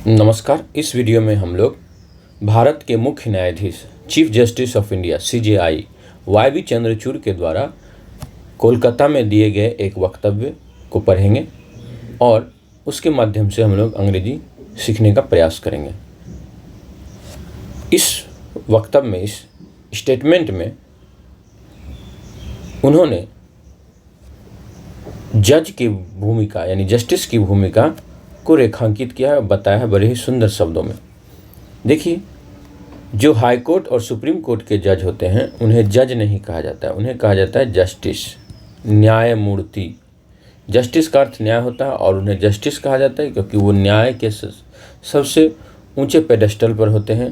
नमस्कार। इस वीडियो में हम लोग भारत के मुख्य न्यायाधीश chief justice of India CJI YV Chandrachud के द्वारा कोलकाता में दिए गए एक वक्तव्य को पढ़ेंगे और उसके माध्यम से हम लोग अंग्रेजी सीखने का प्रयास करेंगे। इस वक्तव्य में, इस स्टेटमेंट में उन्होंने जज की भूमिका यानी जस्टिस की भूमिका को रेखांकित किया है, बताया है बड़े ही सुंदर शब्दों में। देखिए, जो हाई कोर्ट और सुप्रीम कोर्ट के जज होते हैं उन्हें जज नहीं कहा जाता है, उन्हें कहा जाता है जस्टिस, न्यायमूर्ति। जस्टिस का अर्थ न्याय होता है और उन्हें जस्टिस कहा जाता है क्योंकि वो न्याय के सबसे ऊंचे पेडेस्टल पर होते हैं,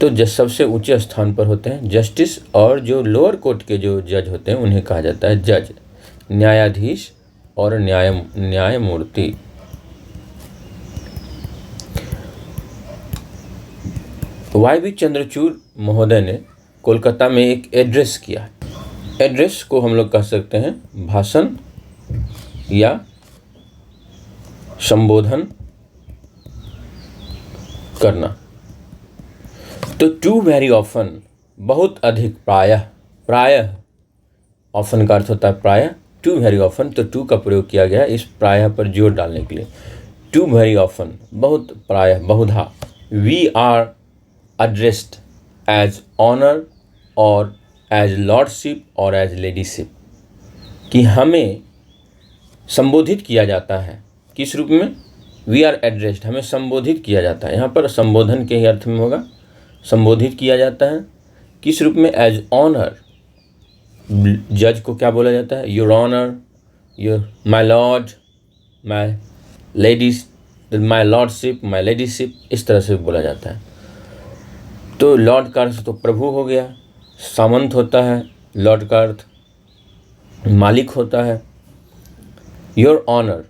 तो सबसे ऊंचे स्थान पर होते हैं जस्टिस। और जो लोअर कोर्ट के जो जज होते हैं उन्हें कहा जाता है जज, न्यायाधीश और न्यायमूर्ति। YV चंद्रचूड़ महोदय ने कोलकाता में एक एड्रेस किया। एड्रेस को हम लोग कह सकते हैं भाषण या संबोधन करना। तो टू वेरी ऑफन, बहुत अधिक, प्रायः ऑफन का अर्थ होता है प्रायः, टू वेरी ऑफन, तो टू का प्रयोग किया गया इस प्रायः पर जोर डालने के लिए। टू वेरी ऑफन, बहुत प्रायः, बहुधा। We are addressed as honor और as lordship और as ladyship, कि हमें संबोधित किया जाता है। किस रूप में? We are addressed, हमें संबोधित किया जाता है। यहाँ पर संबोधन के ही अर्थ में होगा, संबोधित किया जाता है। किस रूप में? as honor, जज को क्या बोला जाता है? your honor, your my lord, my ladies, my lordship, my ladyship, इस तरह से बोला जाता है। तो लॉर्ड का अर्थ तो प्रभु हो गया, सामंत होता है, लॉर्ड का अर्थ मालिक होता है। योर ऑनर,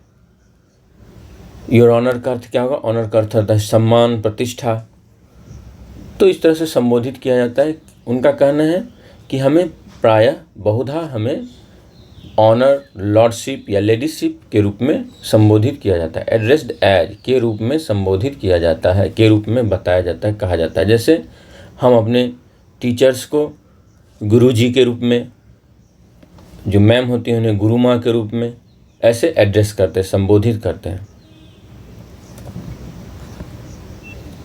योर ऑनर का अर्थ क्या होगा? ऑनर का अर्थ होता है सम्मान, प्रतिष्ठा। तो इस तरह से संबोधित किया जाता है। उनका कहना है कि हमें प्रायः, बहुधा हमें ऑनर, लॉर्डशिप या लेडीशिप के रूप में संबोधित किया जाता है। एड्रेस्ड एज के रूप में संबोधित किया जाता है, के रूप में बताया जाता है, कहा जाता है। जैसे हम अपने टीचर्स को गुरुजी के रूप में, जो मैम होती हैं उन्हें गुरु माँ के रूप में ऐसे एड्रेस करते हैं, संबोधित करते हैं।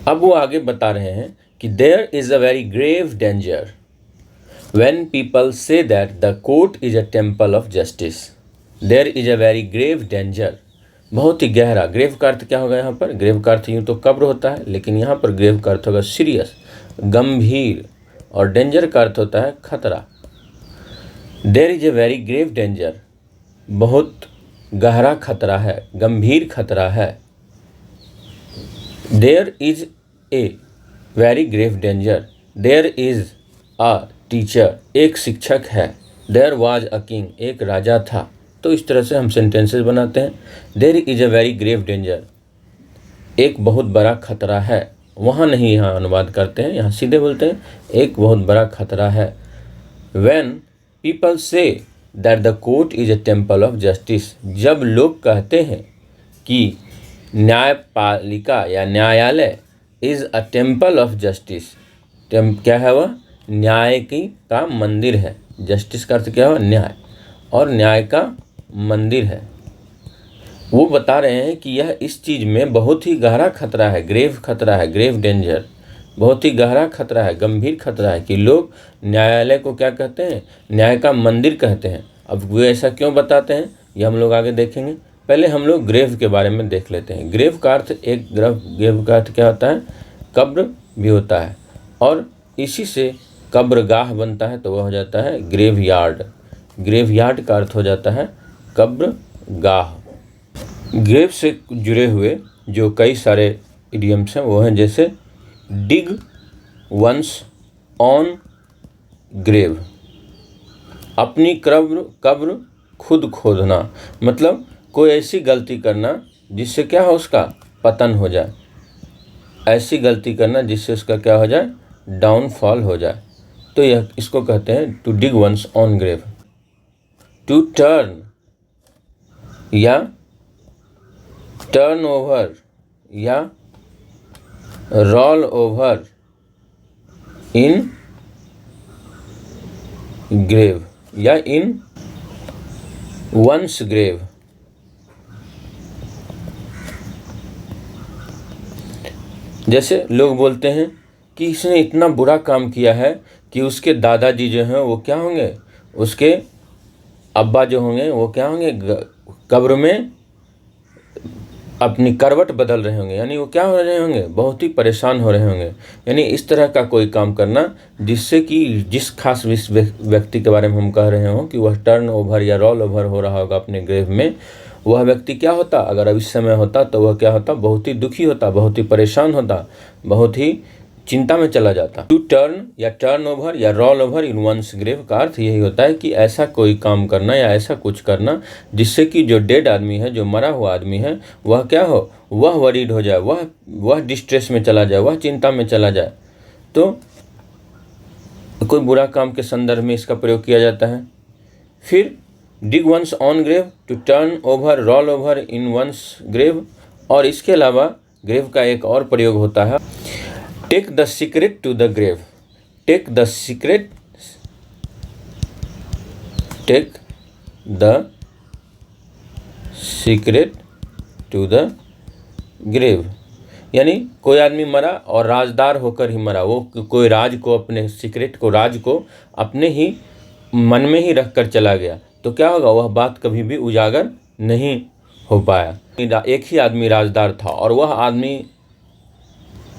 अब वो आगे बता रहे हैं कि there is a very grave danger when people say that the court is a temple of justice. There is a very grave danger. बहुत ही गहरा। ग्रेव का अर्थ क्या होगा यहाँ पर? ग्रेव का अर्थ यूँ तो कब्र होता है, लेकिन यहाँ पर ग्रेव का अर्थ होगा सीरियस, गंभीर, और डेंजर का अर्थ होता है खतरा। There is a very grave danger, बहुत गहरा खतरा है, गंभीर खतरा है। There is a very grave danger. There is a teacher, एक शिक्षक है। देयर वाज अ किंग, एक राजा था। तो इस तरह से हम सेंटेंसेस बनाते हैं। There is a very grave danger, एक बहुत बड़ा खतरा है। वहाँ नहीं, यहाँ अनुवाद करते हैं, यहाँ सीधे बोलते हैं एक बहुत बड़ा खतरा है। When people say that the court is a temple of justice, जब लोग कहते हैं कि न्यायपालिका या न्यायालय is a temple of justice, क्या है वह? न्याय का मंदिर है। जस्टिस का अर्थ क्या है? न्याय, और न्याय का मंदिर है। वो बता रहे हैं कि यह इस चीज़ में बहुत ही गहरा खतरा है, ग्रेव खतरा है, ग्रेव डेंजर, बहुत ही गहरा खतरा है, गंभीर खतरा है कि लोग न्यायालय को क्या कहते हैं? न्याय का मंदिर कहते हैं। अब वो ऐसा क्यों बताते हैं ये हम लोग आगे देखेंगे। पहले हम लोग ग्रेव के बारे में देख लेते हैं। ग्रेव का अर्थ, एक ग्रेव का अर्थ क्या होता है? कब्र भी होता है, और इसी से कब्रगाह बनता है, तो वह हो जाता है ग्रेव यार्ड। ग्रेव यार्ड का अर्थ हो जाता है कब्रगाह। ग्रेव से जुड़े हुए जो कई सारे इडियम्स हैं वो हैं, जैसे डिग वंस ऑन ग्रेव, अपनी कब्र खुद खोदना, मतलब कोई ऐसी गलती करना जिससे क्या हो? उसका पतन हो जाए। ऐसी गलती करना जिससे उसका क्या हो जाए? डाउनफॉल हो जाए। तो यह इसको कहते हैं to dig one's on grave. To turn या टर्न ओवर या रोल ओवर इन ग्रेव या इन वंस ग्रेव। जैसे लोग बोलते हैं कि इसने इतना बुरा काम किया है कि उसके दादाजी जो हैं वो क्या होंगे, उसके अब्बा जो होंगे वो क्या होंगे, कब्र में अपनी करवट बदल रहे होंगे, यानी वो क्या हो रहे होंगे, बहुत ही परेशान हो रहे होंगे। यानी इस तरह का कोई काम करना जिससे कि जिस खास व्यक्ति के बारे में हम कह रहे हों कि वह टर्न ओवर या रोल ओवर हो रहा होगा अपने ग्रेव में, वह व्यक्ति क्या होता, अगर अब इस समय होता तो वह क्या होता, बहुत ही दुखी होता, बहुत ही परेशान होता, बहुत ही चिंता में चला जाता। टू टर्न या टर्न ओवर या roll over in one's grave का अर्थ यही होता है कि ऐसा कोई काम करना या ऐसा कुछ करना जिससे कि जो डेड आदमी है, जो मरा हुआ आदमी है, वह क्या हो, वह वरीड हो जाए, वह डिस्ट्रेस में चला जाए, वह चिंता में चला जाए। तो कोई बुरा काम के संदर्भ में इसका प्रयोग किया जाता है। फिर dig one's on grave, to turn over, roll over in one's grave. और इसके अलावा ग्रेव का एक और प्रयोग होता है, take the secret to the grave. Take the secret to the grave, यानी कोई आदमी मरा और राजदार होकर ही मरा, वो कोई राज को, अपने सीक्रेट को, राज को अपने ही मन में ही रख कर चला गया, तो क्या होगा, वह बात कभी भी उजागर नहीं हो पाया। एक ही आदमी राजदार था और वह आदमी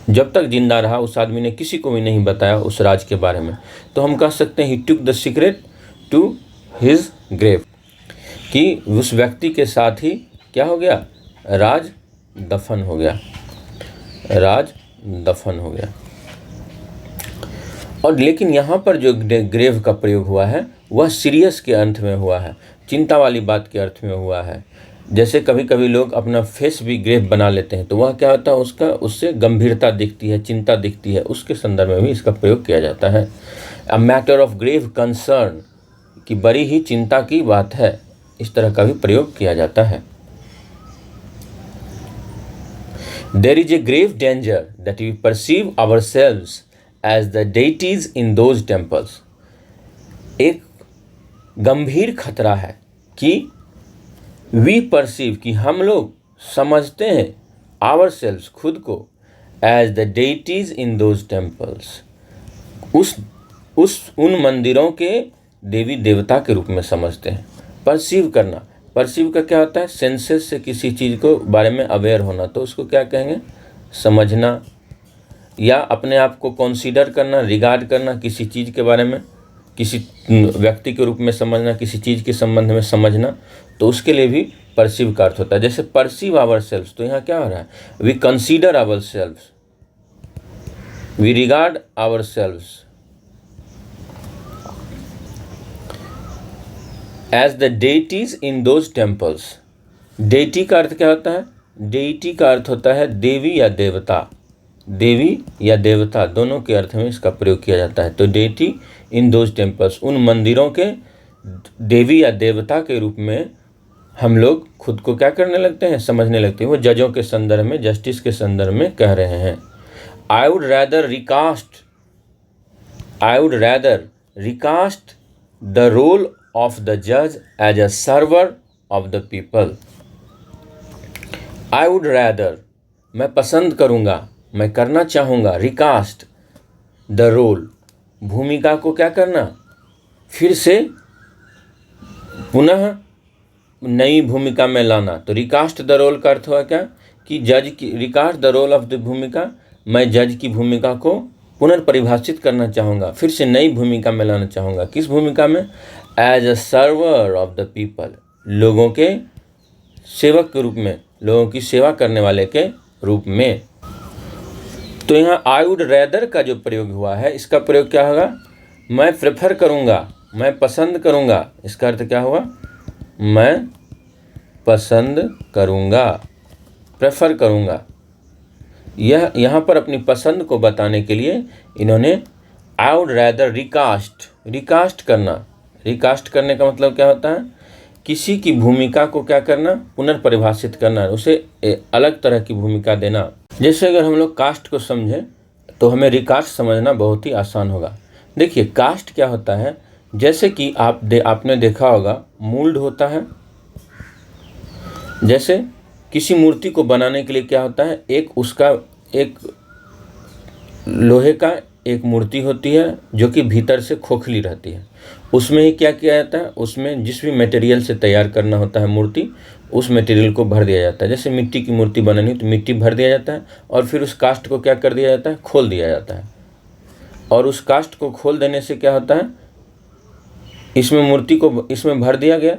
जब तक जिंदा रहा उस आदमी ने किसी को भी नहीं बताया उस राज के बारे में। तो हम कह सकते हैं he took the secret to his grave, कि उस व्यक्ति के साथ ही क्या हो गया, राज दफन हो गया, राज दफन हो गया। और लेकिन यहाँ पर जो ग्रेव का प्रयोग हुआ है वह सीरियस के अर्थ में हुआ है, चिंता वाली बात के अर्थ में हुआ है। जैसे कभी कभी लोग अपना फेस भी ग्रेव बना लेते हैं, तो वह क्या होता है, उसका उससे गंभीरता दिखती है, चिंता दिखती है, उसके संदर्भ में भी इसका प्रयोग किया जाता है। A matter of grave concern, कि बड़ी ही चिंता की बात है, इस तरह का भी प्रयोग किया जाता है। There is a grave danger that we perceive ourselves as the deities in those temples. एक गंभीर खतरा है कि वी परसीव, कि हम लोग समझते हैं, आवर सेल्व्स, खुद को, as the deities in those temples, उन मंदिरों के देवी देवता के रूप में समझते हैं। परसीव करना, परसीव का क्या होता है, सेंसेस से किसी चीज़ को बारे में अवेयर होना, तो उसको क्या कहेंगे, समझना, या अपने आप को कंसीडर करना, रिगार्ड करना, किसी चीज़ के बारे में, किसी व्यक्ति के रूप में समझना, किसी चीज़ के संबंध में समझना, तो उसके लिए भी परसीव का अर्थ होता है। जैसे परसीव आवर सेल्व्स, तो यहाँ क्या हो रहा है, we consider ourselves, we regard ourselves as the deities in those temples. Deity का अर्थ क्या होता है, डेटी का अर्थ होता है देवी या देवता, देवी या देवता दोनों के अर्थ में इसका प्रयोग किया जाता है। तो डेटी इन दोज टेम्पल्स, उन मंदिरों के देवी या देवता के रूप में हम लोग खुद को क्या करने लगते हैं, समझने लगते हैं। वो जजों के संदर्भ में, जस्टिस के संदर्भ में कह रहे हैं। I would rather recast the role of the जज as a server of the people. I would rather, मैं पसंद करूँगा, मैं करना चाहूँगा, रिकास्ट द रोल, भूमिका को क्या करना, फिर से पुनः नई भूमिका में लाना। तो रिकास्ट द रोल का अर्थ हुआ क्या, कि जज की, recast the role of the भूमिका, मैं जज की भूमिका को पुनर्परिभाषित करना चाहूँगा, फिर से नई भूमिका में लाना चाहूँगा। किस भूमिका में, as a server of the people, लोगों के सेवक के रूप में, लोगों की सेवा करने वाले के रूप में। तो यहाँ आई वुड रैदर का जो प्रयोग हुआ है, इसका प्रयोग क्या होगा, मैं प्रेफर करूँगा, मैं पसंद करूँगा। इसका अर्थ क्या हुआ, मैं पसंद करूँगा, प्रेफर करूँगा। यह यहाँ पर अपनी पसंद को बताने के लिए इन्होंने आई वुड रैदर रिकास्ट, रिकास्ट करना, रिकास्ट करने का मतलब क्या होता है किसी की भूमिका को क्या करना, पुनर्परिभाषित करना, उसे अलग तरह की भूमिका देना। जैसे अगर हम लोग कास्ट को समझें तो हमें रिकास्ट समझना बहुत ही आसान होगा। देखिए कास्ट क्या होता है, जैसे कि आपने देखा होगा मोल्ड होता है। जैसे किसी मूर्ति को बनाने के लिए क्या होता है, एक लोहे का एक मूर्ति होती है जो कि भीतर से खोखली रहती है। उसमें ही क्या किया जाता है, उसमें जिस भी मटेरियल से तैयार करना होता है मूर्ति, उस मटेरियल को भर दिया जाता है। जैसे मिट्टी की मूर्ति बनानी तो मिट्टी भर दिया जाता है और फिर उस कास्ट को क्या कर दिया जाता है, खोल दिया जाता है। और उस कास्ट को खोल देने से क्या होता है, इसमें मूर्ति को इसमें भर दिया गया।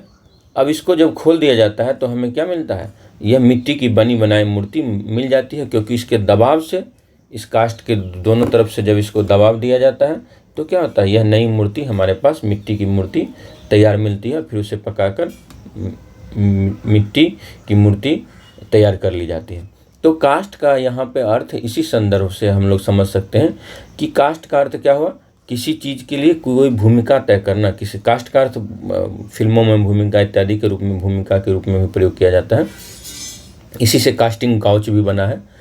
अब इसको जब खोल दिया जाता है तो हमें क्या मिलता है, यह मिट्टी की बनी बनाई मूर्ति मिल जाती है, क्योंकि इसके दबाव से, इस कास्ट के दोनों तरफ से जब इसको दबाव दिया जाता है तो क्या होता है, यह नई मूर्ति हमारे पास मिट्टी की मूर्ति तैयार मिलती है। फिर उसे पकाकर मिट्टी की मूर्ति तैयार कर ली जाती है। तो कास्ट का यहाँ पे अर्थ इसी संदर्भ से हम लोग समझ सकते हैं कि कास्ट का अर्थ क्या हुआ, किसी चीज़ के लिए कोई भूमिका तय करना। किसी कास्ट का अर्थ फिल्मों में भूमिका इत्यादि के रूप में, भूमिका के रूप में भी प्रयोग किया जाता है। इसी से कास्टिंग काउच भी बना है।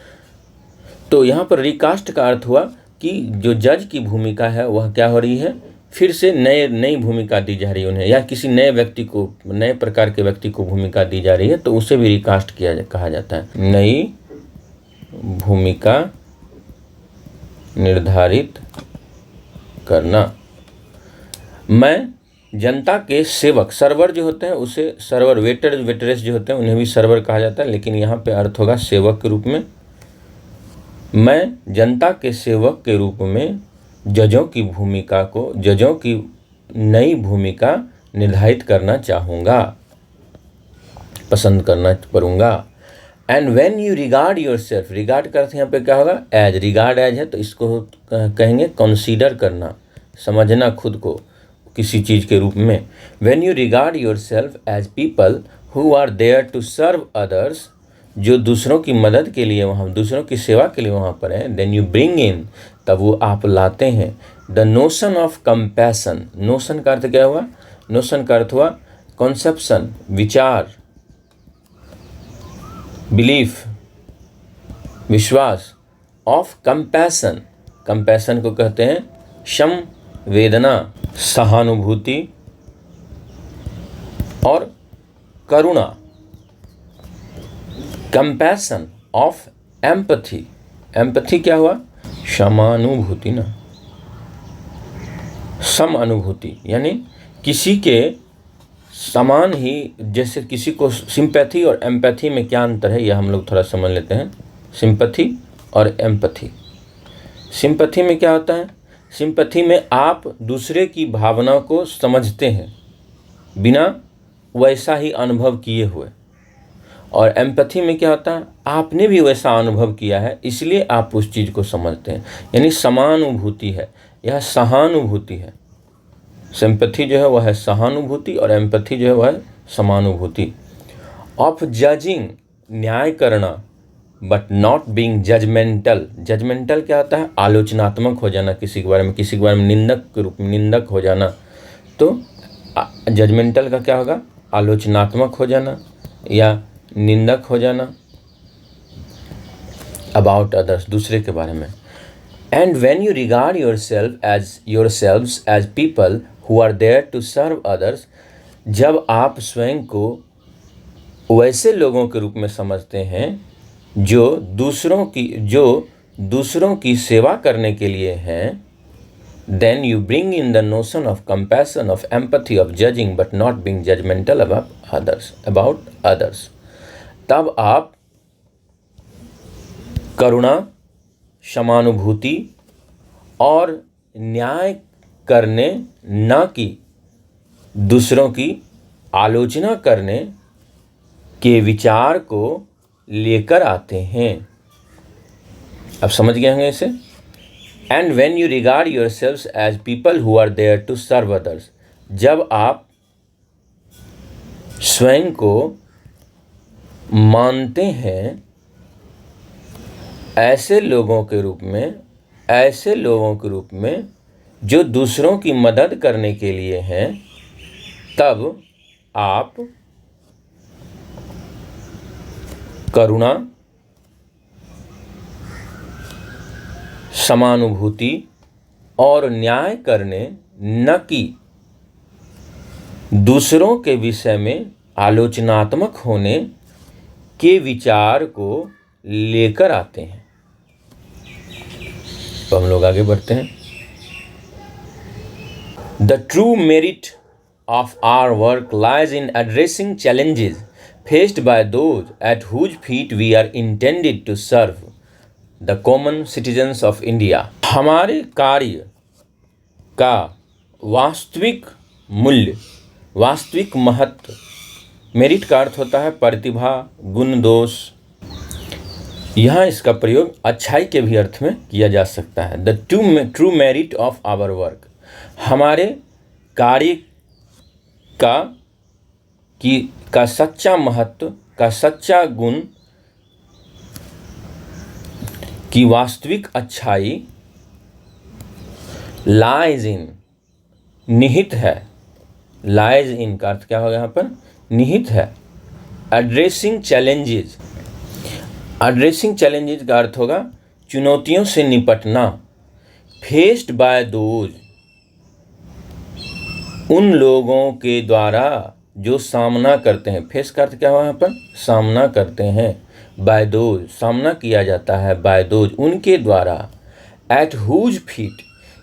तो यहाँ पर रिकास्ट का अर्थ हुआ कि जो जज की भूमिका है वह क्या हो रही है, फिर से नई भूमिका दी जा रही है उन्हें, या किसी नए व्यक्ति को, नए प्रकार के व्यक्ति को भूमिका दी जा रही है, तो उसे भी रिकास्ट कहा जाता है। नई भूमिका निर्धारित करना। मैं जनता के सेवक, सर्वर जो होते हैं उसे सर्वर, वेटर वेटरेस जो होते हैं उन्हें भी सर्वर कहा जाता है, लेकिन यहाँ पे अर्थ होगा सेवक के रूप में। मैं जनता के सेवक के रूप में जजों की नई भूमिका निर्धारित करना चाहूँगा, पसंद करना करूँगा। And when you regard your self, regard का अर्थ यहाँ पे क्या होगा, एज, रिगार्ड एज है तो इसको कहेंगे कंसीडर करना, समझना खुद को किसी चीज़ के रूप में। When you regard yourself as people who are there to serve others, जो दूसरों की मदद के लिए वहाँ, दूसरों की सेवा के लिए वहाँ पर हैं, देन यू ब्रिंग इन, तब वो आप लाते हैं the notion of compassion. Notion का अर्थ क्या हुआ, नोशन का अर्थ हुआ कॉन्सेप्शन, विचार, बिलीफ, विश्वास, ऑफ कंपैशन, कंपैशन को कहते हैं संवेदना, सहानुभूति और करुणा। कंपैशन ऑफ एम्पथी, एम्पथी क्या हुआ, समानुभूति ना, सम अनुभूति, यानी किसी के समान ही, जैसे किसी को सिंपैथी और एम्पैथी में क्या अंतर है यह हम लोग थोड़ा समझ लेते हैं। सिंपैथी और एम्पैथी। सिंपैथी में क्या होता है, सिंपैथी में आप दूसरे की भावना को समझते हैं बिना वैसा ही अनुभव किए हुए, और एम्पैथी में क्या होता है, आपने भी वैसा अनुभव किया है इसलिए आप उस चीज़ को समझते हैं, यानी समानुभूति है, यह सहानुभूति है। सिंपैथी जो है वह है सहानुभूति और एम्पैथी जो है वह है समानुभूति। ऑफ जजिंग, न्याय करना, but not being judgmental. Judgmental क्या होता है, आलोचनात्मक हो जाना किसी के बारे में, किसी के बारे में निंदक के रूप में निंदक हो जाना। तो जजमेंटल का क्या होगा, आलोचनात्मक हो जाना या निंदक हो जाना अबाउट अदर्स, दूसरे के बारे में। And when you regard yourselves as people who are there to serve others, जब आप स्वयं को वैसे लोगों के रूप में समझते हैं जो दूसरों की सेवा करने के लिए हैं, then you bring in the notion of compassion, of empathy, of judging but not being judgmental about others। तब आप करुणा, समानुभूति और न्याय करने, न कि दूसरों की आलोचना करने के विचार को लेकर आते हैं। अब समझ गए होंगे इसे। And when you regard yourselves as people who are there to serve others, जब आप स्वयं को मानते हैं ऐसे लोगों के रूप में जो दूसरों की मदद करने के लिए हैं, तब आप करुणा, समानुभूति और न्याय करने, न कि दूसरों के विषय में आलोचनात्मक होने के विचार को लेकर आते हैं। तो हम लोग आगे बढ़ते हैं। The true merit of our work lies in addressing challenges faced by those at whose feet we are intended to serve, the common citizens of India. हमारे कार्य का वास्तविक मूल्य, वास्तविक महत्व, मेरिट का अर्थ होता है प्रतिभा, गुण, दोष। यहाँ इसका प्रयोग अच्छाई के भी अर्थ में किया जा सकता है। The true merit of our work, हमारे कार्य का सच्चा महत्व, का सच्चा गुण, की वास्तविक अच्छाई लाइज इन, निहित है। लाइज इन का अर्थ क्या होगा यहाँ पर? निहित है। एड्रेसिंग चैलेंजेस, एड्रेसिंग चैलेंजेस का अर्थ होगा चुनौतियों से निपटना। फेस्ड बाय दोज, उन लोगों के द्वारा जो सामना करते हैं। फेस का अर्थ क्या हुआ यहाँ पर? सामना करते हैं। बाय दोज, सामना किया जाता है। बाय दोज, उनके द्वारा। एट हुज फीट,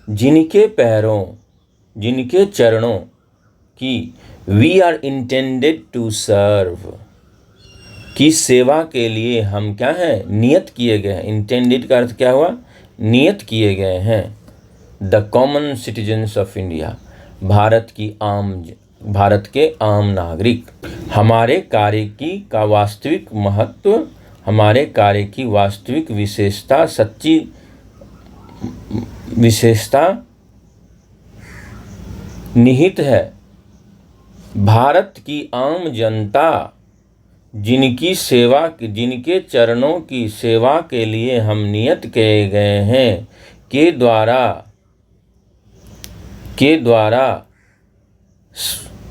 जिनके पैरों, जिनके चरणों की we are intended to serve, की सेवा के लिए हम क्या हैं? नियत किए गए हैं। इंटेंडेड का अर्थ क्या हुआ? नियत किए गए हैं। The common citizens of India, Bharat के आम नागरिक। हमारे कार्य का वास्तविक महत्व, हमारे कार्य की वास्तविक विशेषता, सच्ची विशेषता निहित है भारत की आम जनता, जिनके चरणों की सेवा के लिए हम नियत किए गए हैं, के द्वारा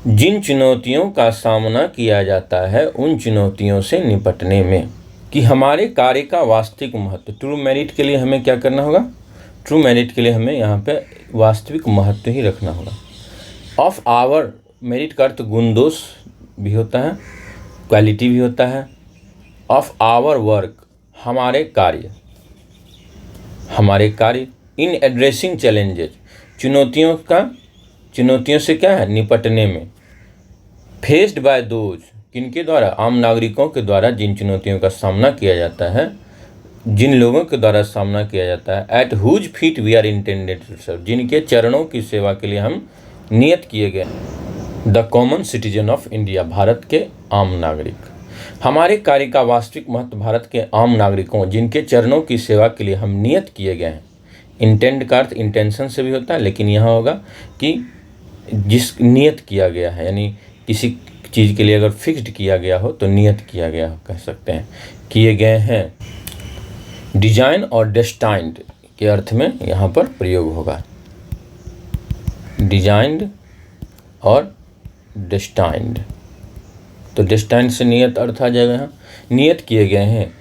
जिन चुनौतियों का सामना किया जाता है, उन चुनौतियों से निपटने में। कि हमारे कार्य का वास्तविक महत्व, ट्रू मेरिट के लिए हमें क्या करना होगा? ट्रू मेरिट के लिए हमें यहाँ पे वास्तविक महत्व ही रखना होगा। ऑफ आवर, मेरिट का अर्थ गुण दोष भी होता है, क्वालिटी भी होता है। ऑफ आवर वर्क, हमारे कार्य, इन एड्रेसिंग चैलेंजेस, चुनौतियों से क्या है? निपटने में। फेस्ड बाय दोज, किनके द्वारा? आम नागरिकों के द्वारा जिन चुनौतियों का सामना किया जाता है, जिन लोगों के द्वारा सामना किया जाता है। At whose feet we are intended to serve, जिनके चरणों की सेवा के लिए हम नियत किए गए। The common citizen of India, Bharat के आम नागरिक। हमारे कार्य का वास्तविक महत्व भारत के आम नागरिकों, जिनके चरणों की सेवा के लिए हम नियत किए गए हैं। इंटेंड का अर्थ इंटेंशन से भी होता है, लेकिन यहाँ होगा कि जिस नियत किया गया है, यानी किसी चीज़ के लिए अगर फिक्स्ड किया गया हो तो नियत किया गया हो, कह सकते हैं, किए गए हैं। डिजाइन और डेस्टाइन्ड के अर्थ में यहाँ पर प्रयोग होगा। डिजाइन्ड और डेस्टाइन्ड, तो डेस्टाइन्ड से नियत अर्थ आ जाएगा यहाँ। नियत किए गए हैं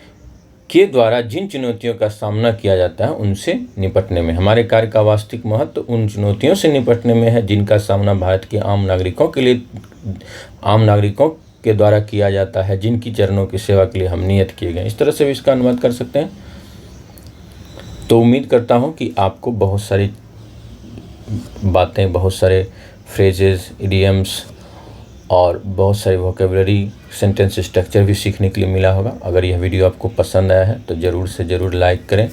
के द्वारा जिन चुनौतियों का सामना किया जाता है, उनसे निपटने में। हमारे कार्य का वास्तविक महत्व उन चुनौतियों से निपटने में है, जिनका सामना भारत के आम नागरिकों के द्वारा किया जाता है, जिनकी चरणों की सेवा के लिए हम नियत किए गए। इस तरह से भी इसका अनुवाद कर सकते हैं। तो उम्मीद करता हूँ कि आपको बहुत सारी बातें, बहुत सारे फ्रेजेस, इडियम्स और बहुत सारी वोकेबलरी, सेंटेंस स्ट्रक्चर भी सीखने के लिए मिला होगा। अगर यह वीडियो आपको पसंद आया है तो ज़रूर से ज़रूर लाइक करें,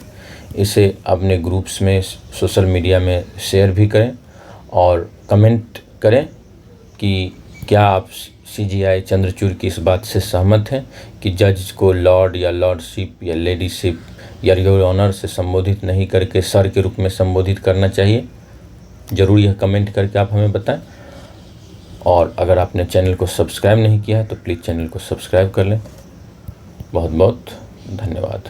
इसे अपने ग्रुप्स में, सोशल मीडिया में शेयर भी करें और कमेंट करें कि क्या आप CGI चंद्रचूड़ की इस बात से सहमत हैं कि जज को लॉर्ड या लॉर्डशिप या लेडीशिप या योर ऑनर से संबोधित नहीं करके सर के रूप में संबोधित करना चाहिए। ज़रूर यह कमेंट करके आप हमें बताएं। और अगर आपने चैनल को सब्सक्राइब नहीं किया है तो प्लीज़ चैनल को सब्सक्राइब कर लें। बहुत बहुत धन्यवाद।